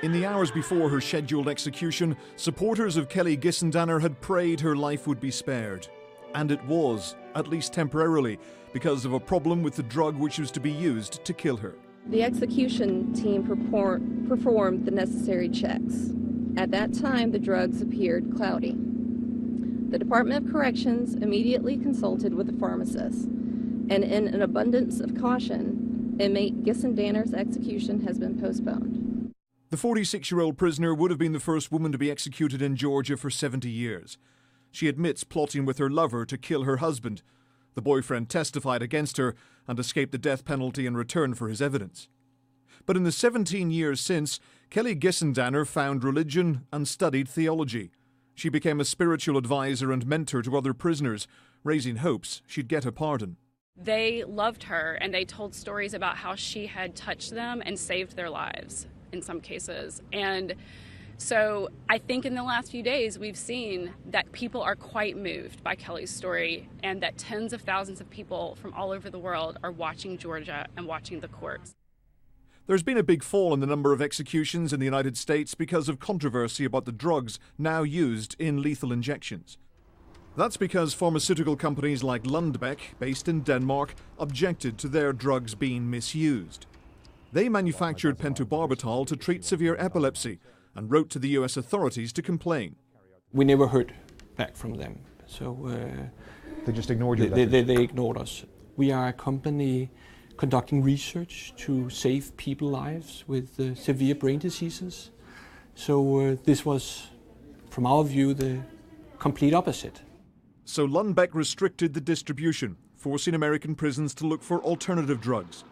In the hours before her scheduled execution, supporters of Kelly Gissendaner had prayed her life would be spared. And it was, at least temporarily, because of a problem with the drug which was to be used to kill her. The execution team performed the necessary checks. At that time, the drugs appeared cloudy. The Department of Corrections immediately consulted with the pharmacist, and in an abundance of caution, inmate Gissendaner's execution has been postponed. The 46-year-old prisoner would have been the first woman to be executed in Georgia for 70 years. She admits plotting with her lover to kill her husband. The boyfriend testified against her and escaped the death penalty in return for his evidence. But in the 17 years since, Kelly Gissendaner found religion and studied theology. She became a spiritual advisor and mentor to other prisoners, raising hopes she'd get a pardon. They loved her, and they told stories about how she had touched them and saved their lives in some cases. And so I think in the last few days we've seen that people are quite moved by Kelly's story, and that tens of thousands of people from all over the world are watching Georgia and watching the courts. There's been a big fall in the number of executions in the United States because of controversy about the drugs now used in lethal injections. That's because pharmaceutical companies like Lundbeck, based in Denmark, objected to their drugs being misused. They manufactured pentobarbital to treat severe epilepsy and wrote to the US authorities to complain. We never heard back from them, so They just ignored you? They ignored us. We are a company conducting research to save people's lives with severe brain diseases. So this was, from our view, the complete opposite. So Lundbeck restricted the distribution, forcing American prisons to look for alternative drugs.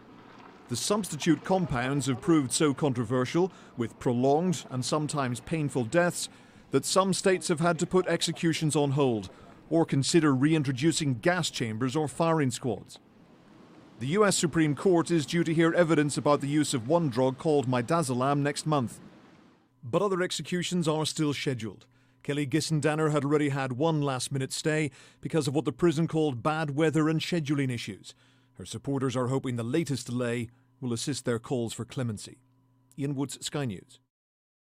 The substitute compounds have proved so controversial, with prolonged and sometimes painful deaths, that some states have had to put executions on hold or consider reintroducing gas chambers or firing squads. The US Supreme Court is due to hear evidence about the use of one drug called midazolam next month. But other executions are still scheduled. Kelly Gissendaner had already had one last-minute stay because of what the prison called bad weather and scheduling issues. Her supporters are hoping the latest delay will assist their calls for clemency. Ian Woods, Sky News.